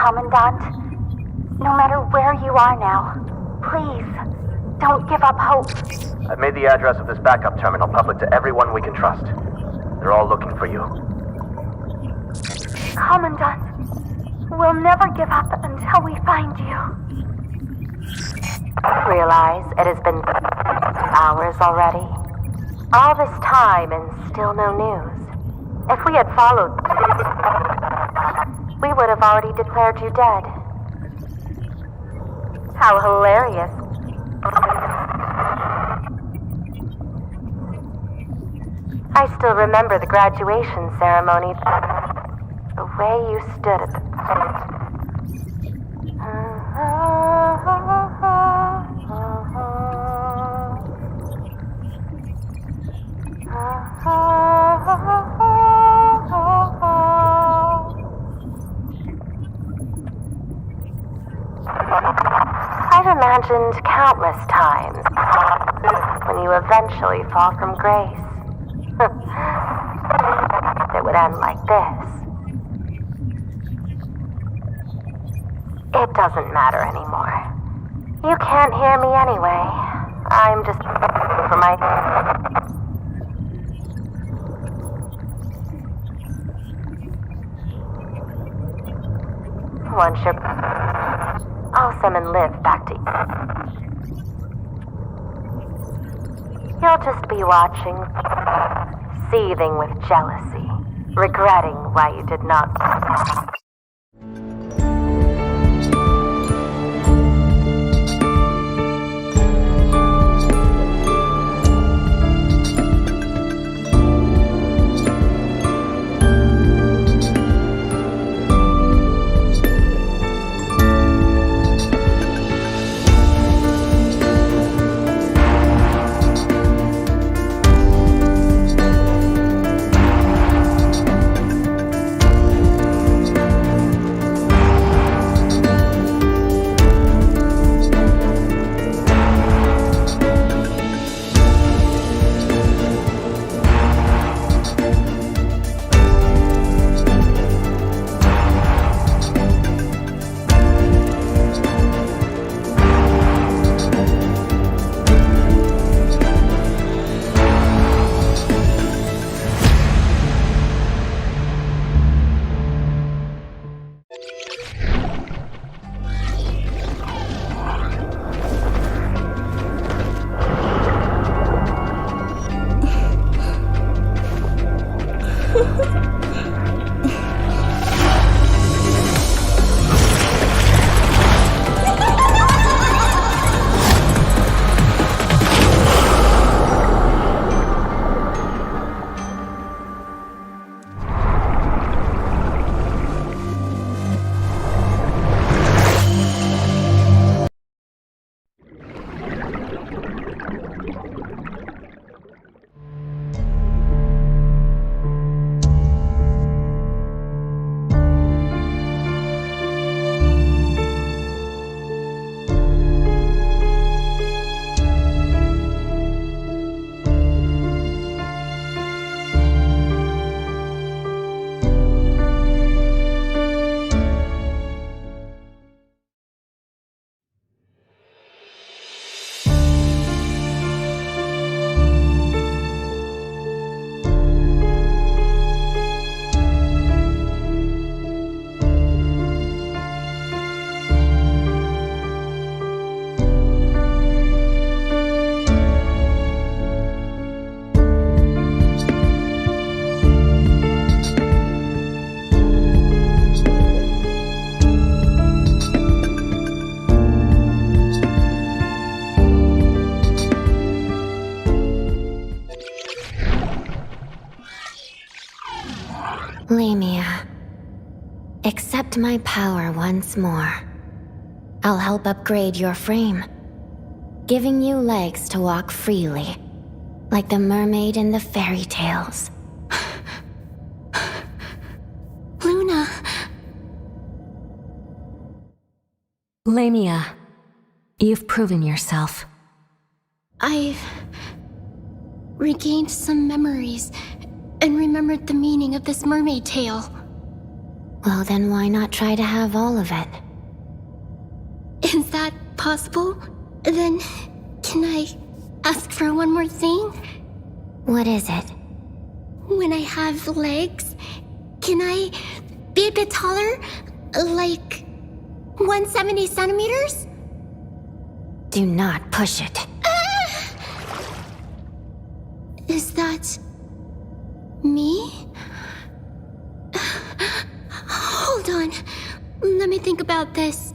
Commandant. No matter where you are now, please, don't give up hope. I've made the address of this backup terminal public to everyone we can trust. They're all looking for you. Commandant, we'll never give up until we find you. Realize it has been hours already? All this time and still no news. If we had followed, we would have already declared you dead. How hilarious. I still remember the graduation ceremony. The way you stood at the... I've imagined countless times when you eventually fall from grace. It would end like this. It doesn't matter anymore. You can't hear me anyway. I'm just for my... Once you're... I'll summon Liv back to you. You'll just be watching, seething with jealousy, regretting why you did not... Lamia, accept my power once more. I'll help upgrade your frame, giving you legs to walk freely, like the mermaid in the fairy tales. Luna! Lamia, you've proven yourself. I've regained some memories and remembered the meaning of this mermaid tale. Well, then why not try to have all of it? Is that possible? Then, can I ask for one more thing? What is it? When I have legs, can I be a bit taller? Like 170 centimeters? Do not push it. Is that me? Hold on. Let me think about this.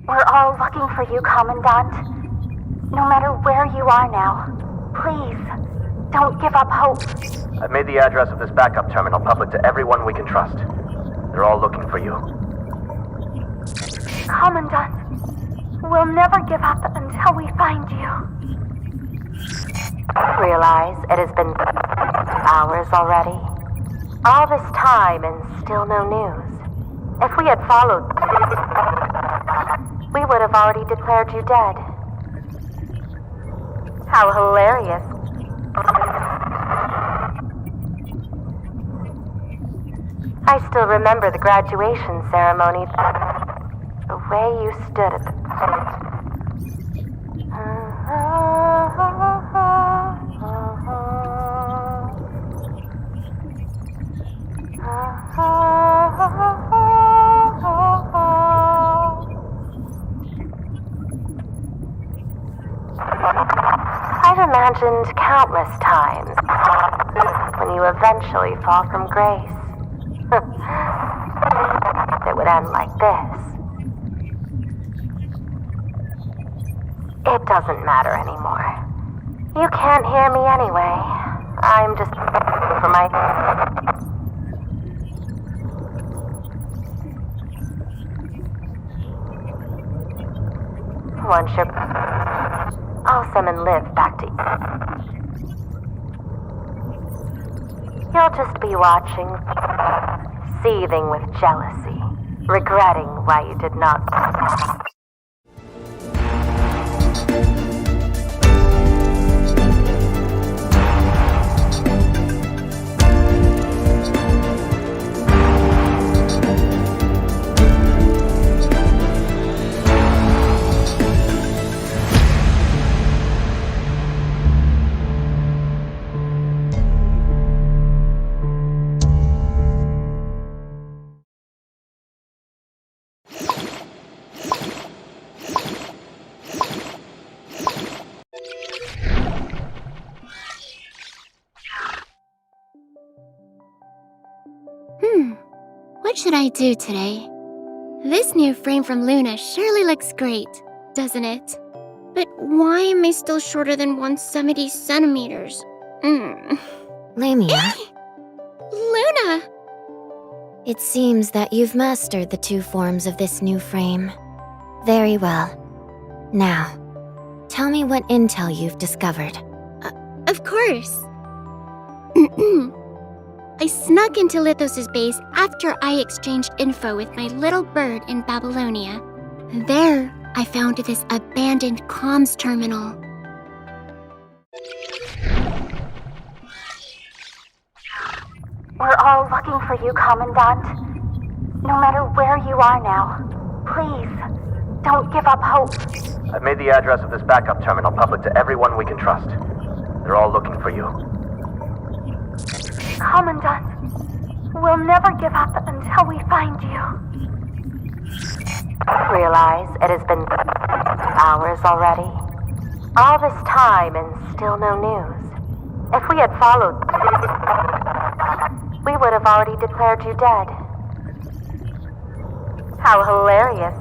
We're all looking for you, Commandant. No matter where you are now, please, don't give up hope. I've made the address of this backup terminal public to everyone we can trust. They're all looking for you. Commandant, we'll never give up until we find you. Realize it has been hours already. All this time and still no news. If we had followed, we would have already declared you dead. How hilarious. I still remember the graduation ceremony. The way you stood at the... I've imagined countless times when you eventually fall from grace. It would end like this. It doesn't matter anymore. You can't hear me anyway. I'm just for my... Once you're... I'll summon Liv back to you. You'll just be watching, seething with jealousy, regretting why you did not... What should I do today? This new frame from Luna surely looks great, doesn't it? But why am I still shorter than 170 centimeters? Lamia, Luna! it seems that you've mastered the two forms of this new frame. Very well. Now, tell me what intel you've discovered. Of course. I snuck into Lithos' base after I exchanged info with my little bird in Babylonia. There, I found this abandoned comms terminal. We're all looking for you, Commandant. No matter where you are now, please, don't give up hope. I've made the address of this backup terminal public to everyone we can trust. They're all looking for you. Commandant, we'll never give up until we find you. Realize it has been hours already? All this time and still no news. If we had followed, we would have already declared you dead. How hilarious.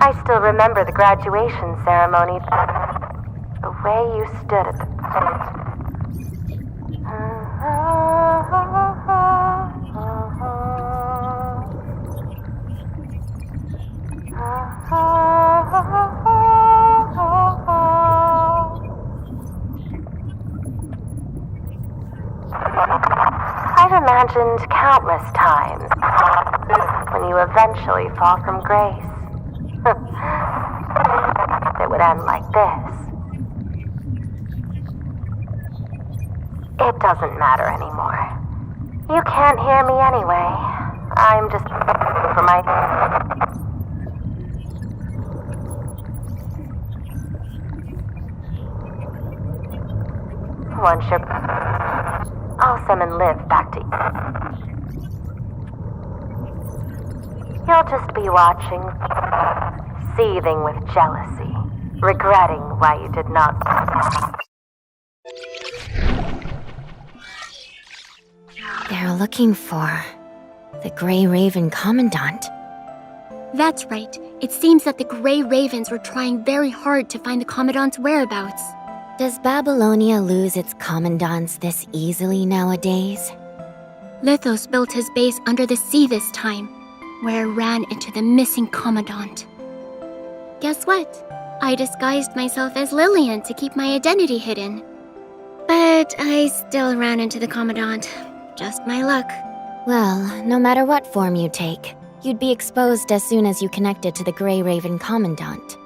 I still remember the graduation ceremony. The way you stood at the... I've imagined countless times when you eventually fall from grace. It would end like this. It doesn't matter anymore. You can't hear me anyway. I'm just for my... Once you're... I'll summon Liv back to you. You'll just be watching, seething with jealousy, regretting why you did not... They're looking for the Grey Raven Commandant. That's right. It seems that the Grey Ravens were trying very hard to find the Commandant's whereabouts. Does Babylonia lose its commandants this easily nowadays? Lithos built his base under the sea this time, where it ran into the missing Commandant. Guess what? I disguised myself as Lillian to keep my identity hidden. But I still ran into the Commandant. Just my luck. Well, no matter what form you take, you'd be exposed as soon as you connected to the Grey Raven Commandant.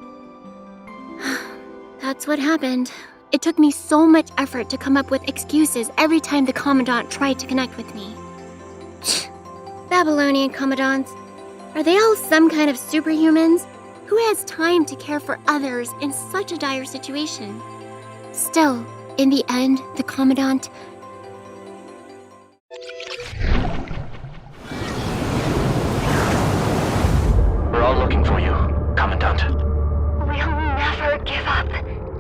That's what happened. It took me so much effort to come up with excuses every time the Commandant tried to connect with me. Babylonian Commandants. Are they all some kind of superhumans? Who has time to care for others in such a dire situation? Still, in the end, the Commandant... We're all looking for you, Commandant. We'll never give up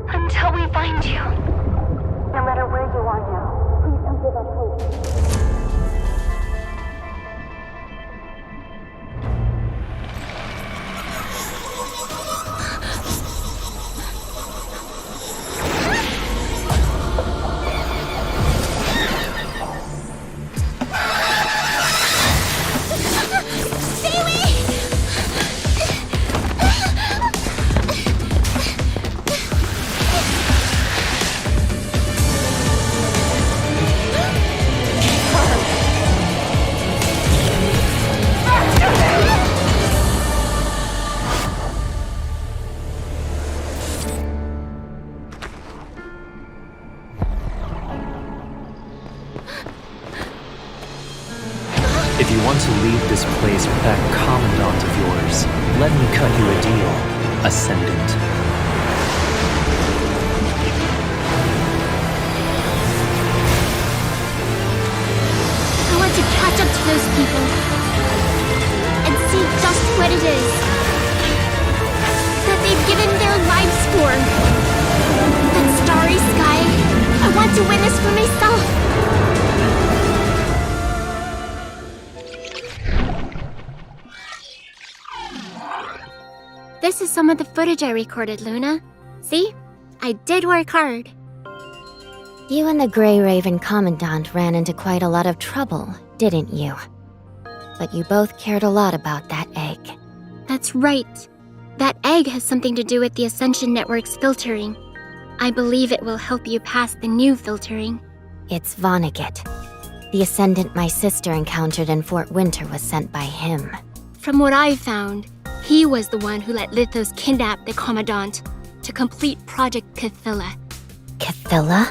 until we find you. No matter where you are now, please don't give up hope. If you want to leave this place with that Commandant of yours, let me cut you a deal, Ascendant. I want to catch up to those people and see just what it is that they've given their lives for. That starry sky, I want to witness for myself. This is some of the footage I recorded, Luna. See? I did work hard. You and the Grey Raven Commandant ran into quite a lot of trouble, didn't you? But you both cared a lot about that egg. That's right. That egg has something to do with the Ascension Network's filtering. I believe it will help you pass the new filtering. It's Vonnegut. The Ascendant my sister encountered in Fort Winter was sent by him. From what I've found, he was the one who let Lithos kidnap the Commandant to complete Project Cthylla. Cthylla?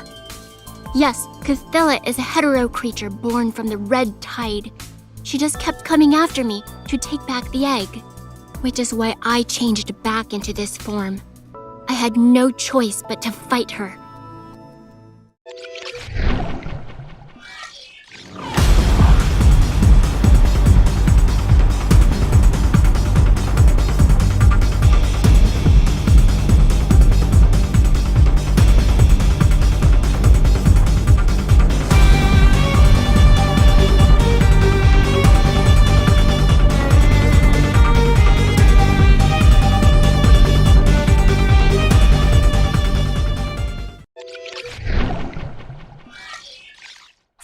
Yes, Cthylla is a hetero creature born from the Red Tide. She just kept coming after me to take back the egg. which is why I changed back into this form. I had no choice but to fight her.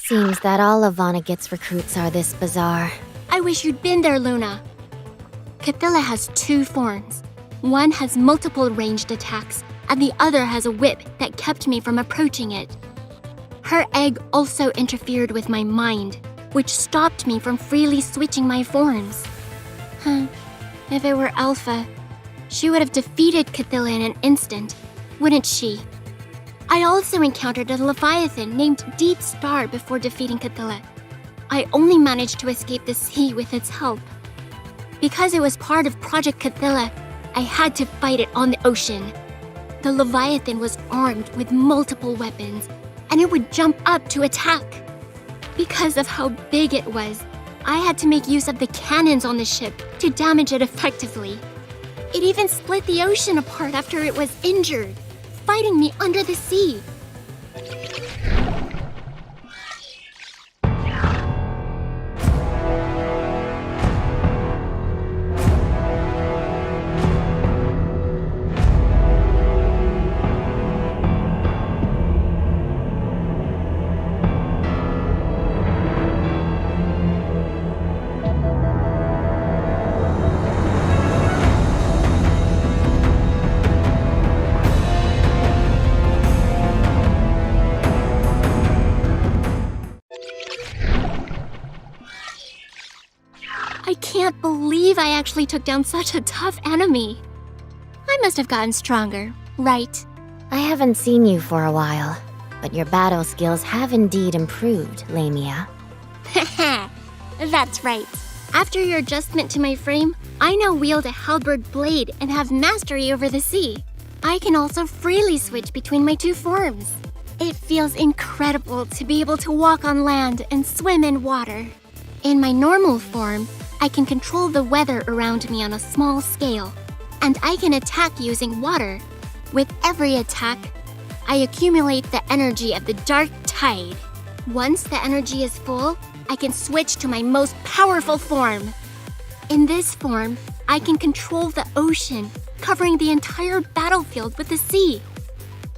Seems that all of Vonnegut's recruits are this bizarre. I wish you'd been there, Luna. Cthylla has 2 forms. One has multiple ranged attacks, and the other has a whip that kept me from approaching it. Her egg also interfered with my mind, which stopped me from freely switching my forms. If it were Alpha, she would have defeated Cthylla in an instant, wouldn't she? I also encountered a Leviathan named Deep Star before defeating Cthylla. I only managed to escape the sea with its help. Because it was part of Project Cthylla, I had to fight it on the ocean. The Leviathan was armed with multiple weapons, and it would jump up to attack. Because of how big it was, I had to make use of the cannons on the ship to damage it effectively. It even split the ocean apart after it was injured, fighting me under the sea. I can't believe I actually took down such a tough enemy. I must have gotten stronger, right? I haven't seen you for a while, but your battle skills have indeed improved, Lamia. That's right. After your adjustment to my frame, I now wield a halberd blade and have mastery over the sea. I can also freely switch between my 2 forms. It feels incredible to be able to walk on land and swim in water. In my normal form, I can control the weather around me on a small scale, and I can attack using water. With every attack, I accumulate the energy of the dark tide. Once the energy is full, I can switch to my most powerful form. In this form, I can control the ocean, covering the entire battlefield with the sea.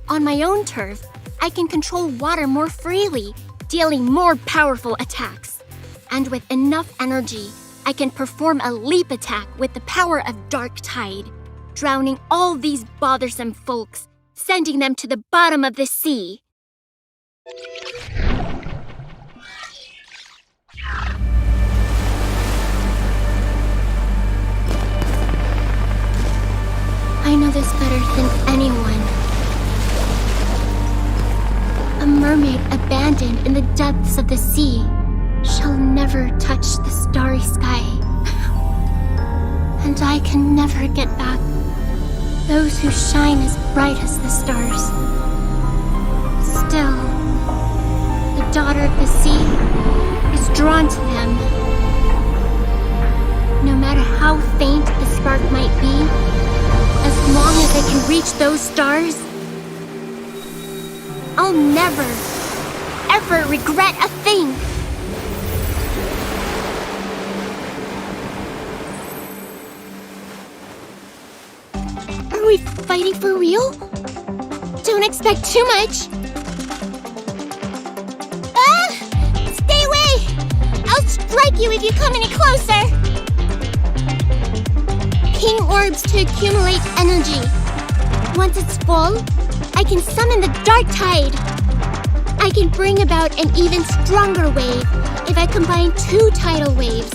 On my own turf, I can control water more freely, dealing more powerful attacks. And with enough energy, I can perform a leap attack with the power of dark tide, drowning all these bothersome folks, sending them to the bottom of the sea. I know this better than anyone. A mermaid abandoned in the depths of the sea shall never touch the starry sky. And I can never get back those who shine as bright as the stars. Still, the daughter of the sea is drawn to them. No matter how faint the spark might be, as long as I can reach those stars, I'll never, ever regret a thing. Are we fighting for real? Don't expect too much. Ah! Stay away! I'll strike you if you come any closer! King orbs to accumulate energy. Once it's full, I can summon the dark tide. I can bring about an even stronger wave if I combine 2 tidal waves.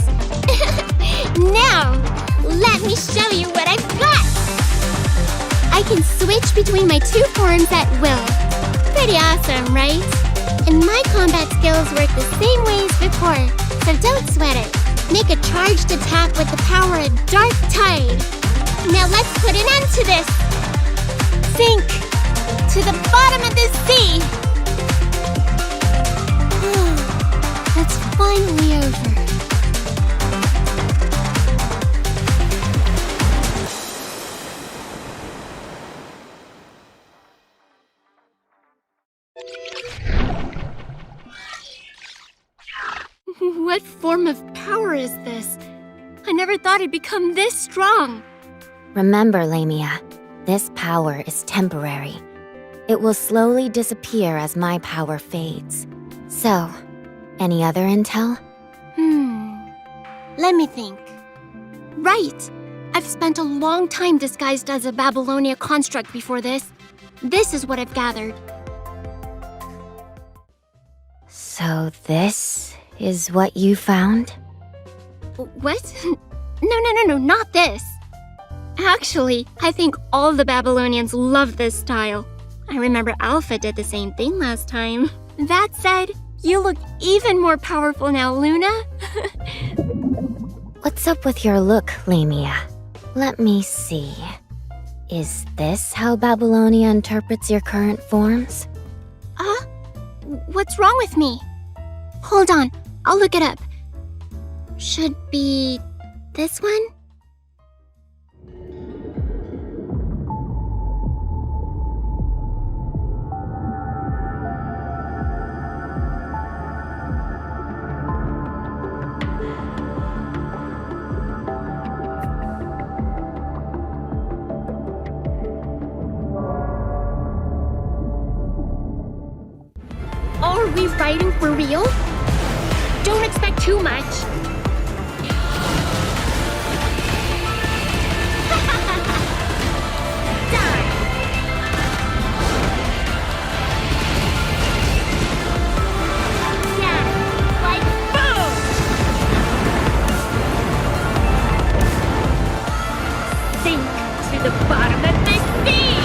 Now, let me show you what I've got! I can switch between my 2 forms at will. Pretty awesome, right? And my combat skills work the same way as before, so don't sweat it. Make a charged attack with the power of Dark Tide. Now let's put an end to this. Sink to the bottom of the sea. It's finally over. What form of power is this? I never thought it'd become this strong. Remember, Lamia, this power is temporary. It will slowly disappear as my power fades. So, any other intel? Let me think. Right! I've spent a long time disguised as a Babylonia construct before this. This is what I've gathered. So this is what you found? What? No, not this. Actually, I think all the Babylonians love this style. I remember Alpha did the same thing last time. That said, you look even more powerful now, Luna. What's up with your look, Lamia? Let me see. Is this how Babylonia interprets your current forms? What's wrong with me? Hold on, I'll look it up. Should be this one? Are we fighting for real? Don't expect too much. Die! Yeah, like boom! Sink to the bottom of the sea!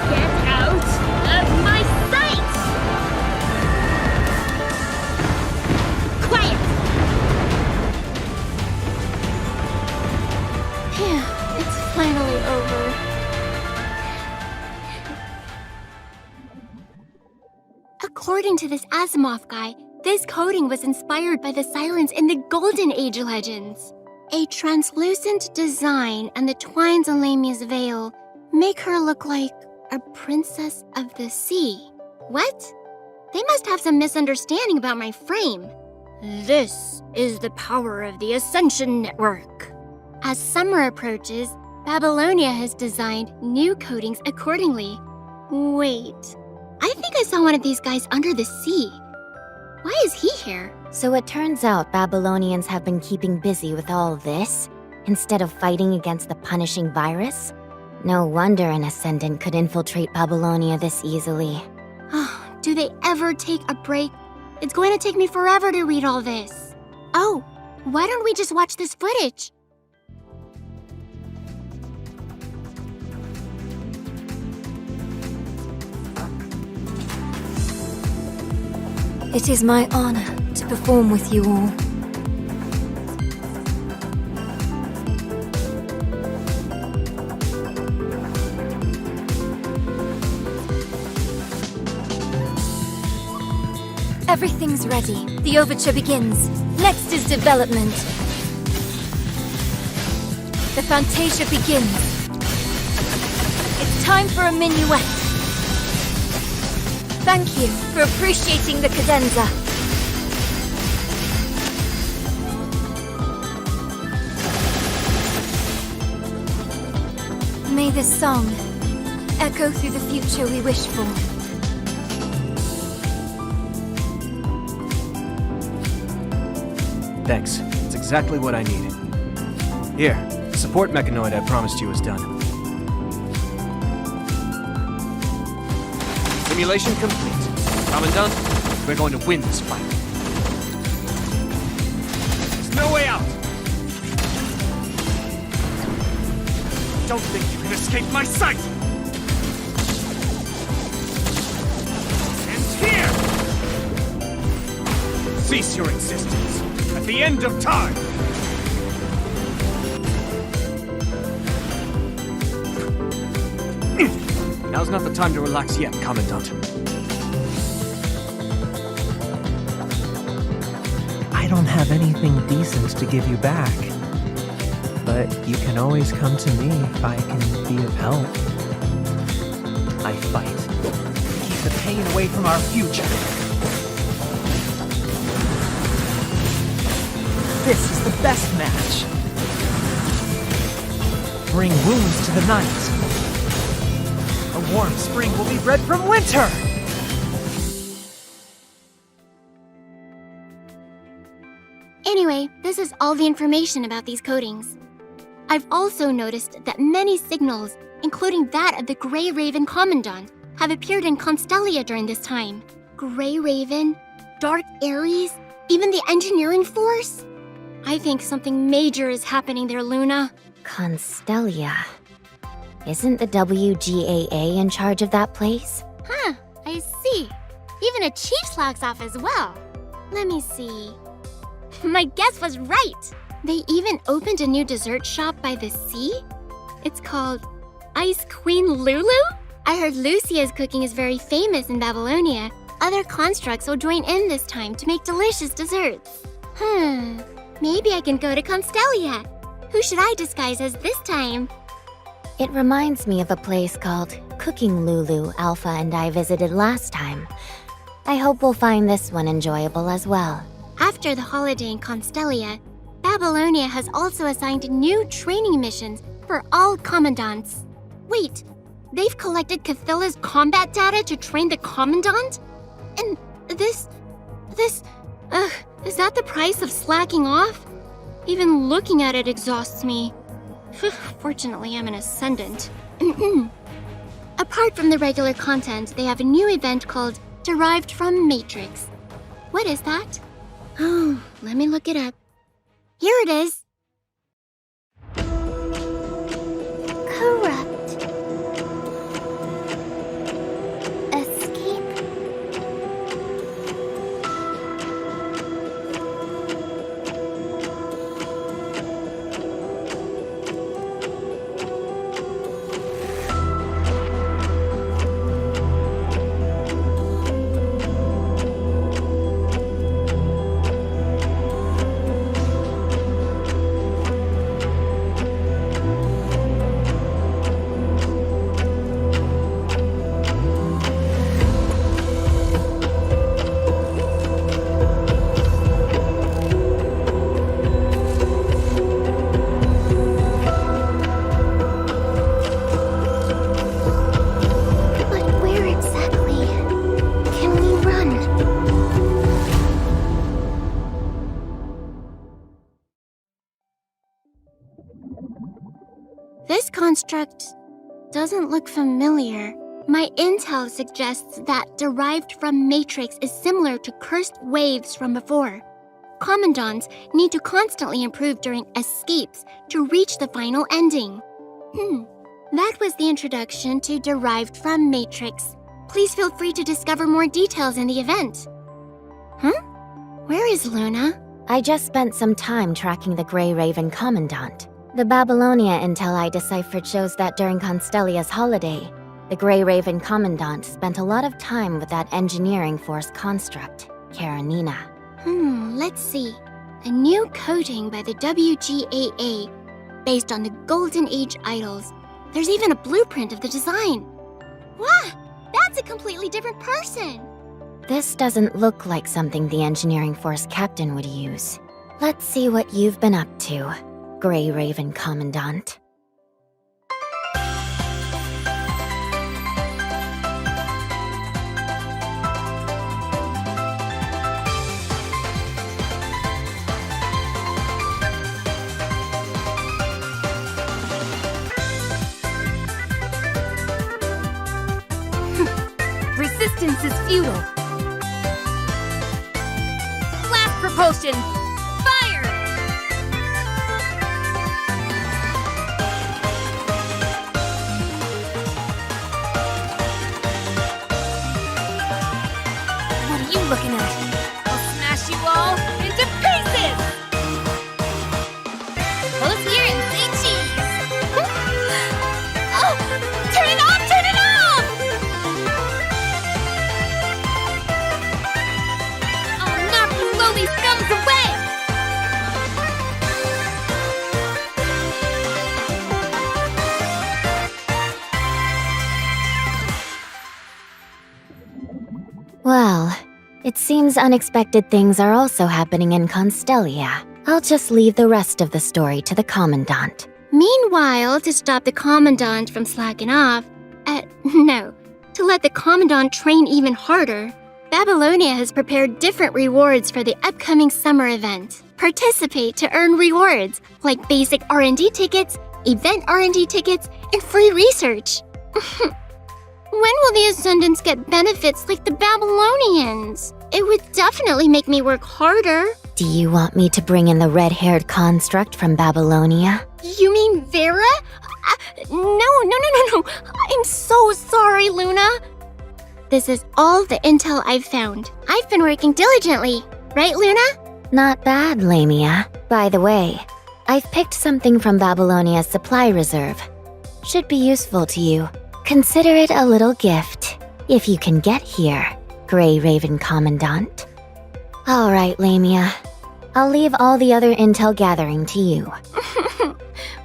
Get out of my sight! Quiet! Phew, it's finally over. According to this Asimov guy, this coding was inspired by the silence in the Golden Age legends. A translucent design and the twines on Lamia's veil make her look like a princess of the sea. What? They must have some misunderstanding about my frame. This is the power of the Ascension Network. As summer approaches, Babylonia has designed new coatings accordingly. Wait, I think I saw one of these guys under the sea. Why is he here? So it turns out Babylonians have been keeping busy with all this, instead of fighting against the punishing virus? No wonder an Ascendant could infiltrate Babylonia this easily. Oh, do they ever take a break? It's going to take me forever to read all this. Oh, why don't we just watch this footage? It is my honor to perform with you all. Everything's ready. The overture begins. Next is development. The fantasia begins. It's time for a minuet. Thank you for appreciating the cadenza. May this song echo through the future we wish for. Thanks. It's exactly what I needed. Here, the support mechanoid I promised you is done. Simulation complete. Commandant, we're going to win this fight. There's no way out! Don't think you can escape my sight! And here! cease your existence at the end of time. Now's not the time to relax yet, Commandant. I don't have anything decent to give you back. But you can always come to me if I can be of help. I fight. Keep the pain away from our future. This is the best match. Bring wounds to the night. A warm spring will be bred from winter! Anyway, this is all the information about these coatings. I've also noticed that many signals, including that of the Grayraven Commandant, have appeared in Cthylla during this time. Grayraven, Dark Ares, even the engineering force? I think something major is happening there, Luna. Cthylla. Isn't the WGAA in charge of that place? Huh, I see. Even a chief slacks off as well. Let me see. My guess was right. They even opened a new dessert shop by the sea? It's called Ice Queen Lulu? I heard Lucia's cooking is very famous in Babylonia. Other constructs will join in this time to make delicious desserts. Maybe I can go to Cthylla. Who should I disguise as this time? It reminds me of a place called Cooking Lulu Alpha and I visited last time. I hope we'll find this one enjoyable as well. After the holiday in Cthylla, Babylonia has also assigned new training missions for all commandants. Wait, they've collected Cthylla's combat data to train the commandant? And is that the price of slacking off? Even looking at it exhausts me. Fortunately, I'm an ascendant. Apart from the regular content, they have a new event called Derived from Matrix. What is that? Oh, let me look it up. Here it is. Corrupt. Escape. This construct doesn't look familiar. My intel suggests that derived from Matrix is similar to cursed waves from before. Commandants need to constantly improve during escapes to reach the final ending. That was the introduction to Derived from Matrix. Please feel free to discover more details in the event. Where is Luna? I just spent some time tracking the Grayraven Commandant. The Babylonia intel I deciphered shows that during Cthylla's holiday, the Grayraven Commandant spent a lot of time with that engineering force construct, Karenina. Let's see. A new coating by the WGAA, based on the Golden Age idols. There's even a blueprint of the design. Wow, that's a completely different person! This doesn't look like something the engineering force captain would use. Let's see what you've been up to, Grayraven Commandant. Resistance is futile. Blast propulsion! Fire! What are you looking at? I'll smash you all Well, it seems unexpected things are also happening in Constellia. I'll just leave the rest of the story to the Commandant. Meanwhile, to stop the Commandant from slacking off, to let the Commandant train even harder, Babylonia has prepared different rewards for the upcoming summer event. Participate to earn rewards, like basic R&D tickets, event R&D tickets, and free research. When will the Ascendants get benefits like the Babylonians? It would definitely make me work harder. Do you want me to bring in the red-haired construct from Babylonia? You mean Vera? No. I'm so sorry, Luna. This is all the intel I've found. I've been working diligently. Right, Luna? Not bad, Lamia. By the way, I've picked something from Babylonia's supply reserve. Should be useful to you. Consider it a little gift, if you can get here, Grayraven Commandant. Alright, Lamia. I'll leave all the other intel gathering to you.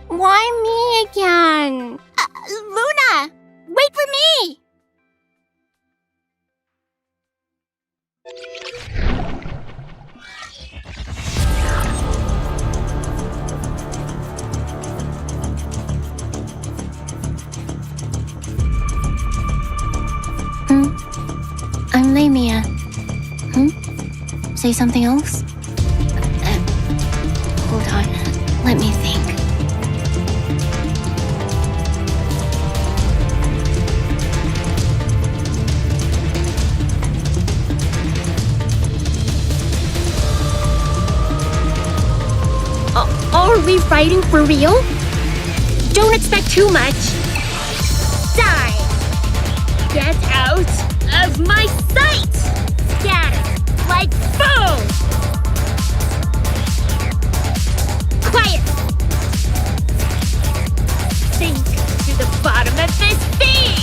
Why me again? Luna! Wait for me! I'm Lamia. Say something else? Hold on. Let me think. Are we fighting for real? Don't expect too much. Die! Get out of my sight! Scatter like foam! Quiet! Sink to the bottom of this sea!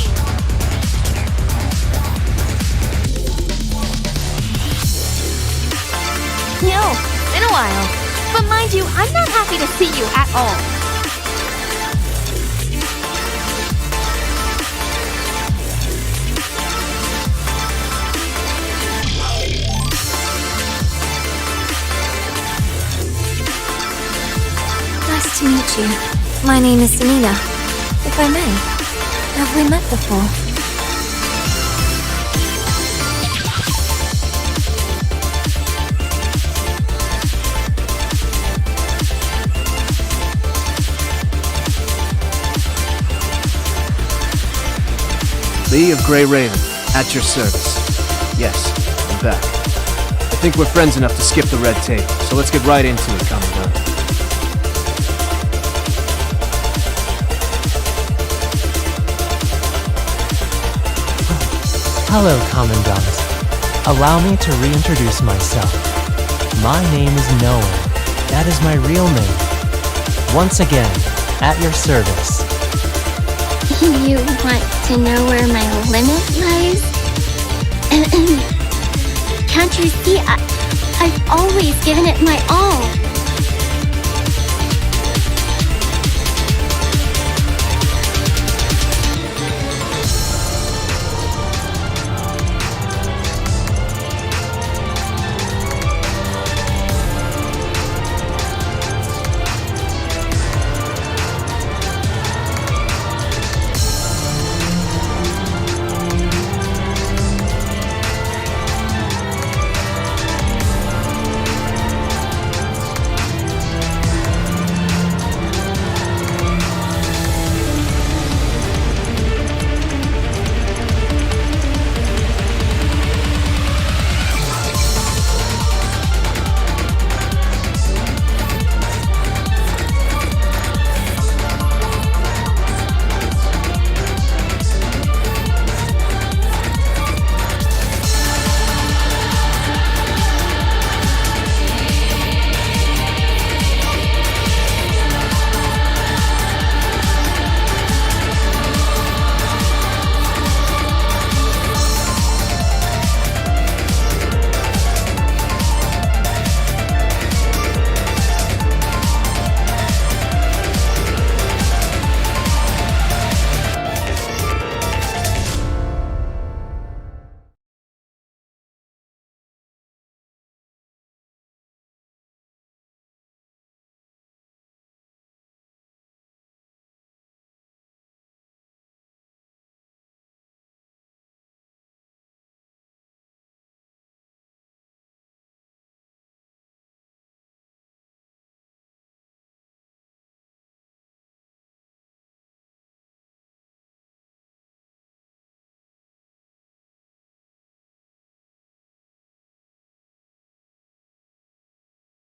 Been a while. But mind you, I'm not happy to see you at all. Nice to meet you. My name is Selena. If I may, have we met before? Lee of Grayraven, at your service. Yes, I'm back. I think we're friends enough to skip the red tape, so let's get right into it, Commandant. Hello, Commandant. Allow me to reintroduce myself. My name is Noah. That is my real name. Once again, at your service. You want to know where my limit lies? Can't you see? I've always given it my all.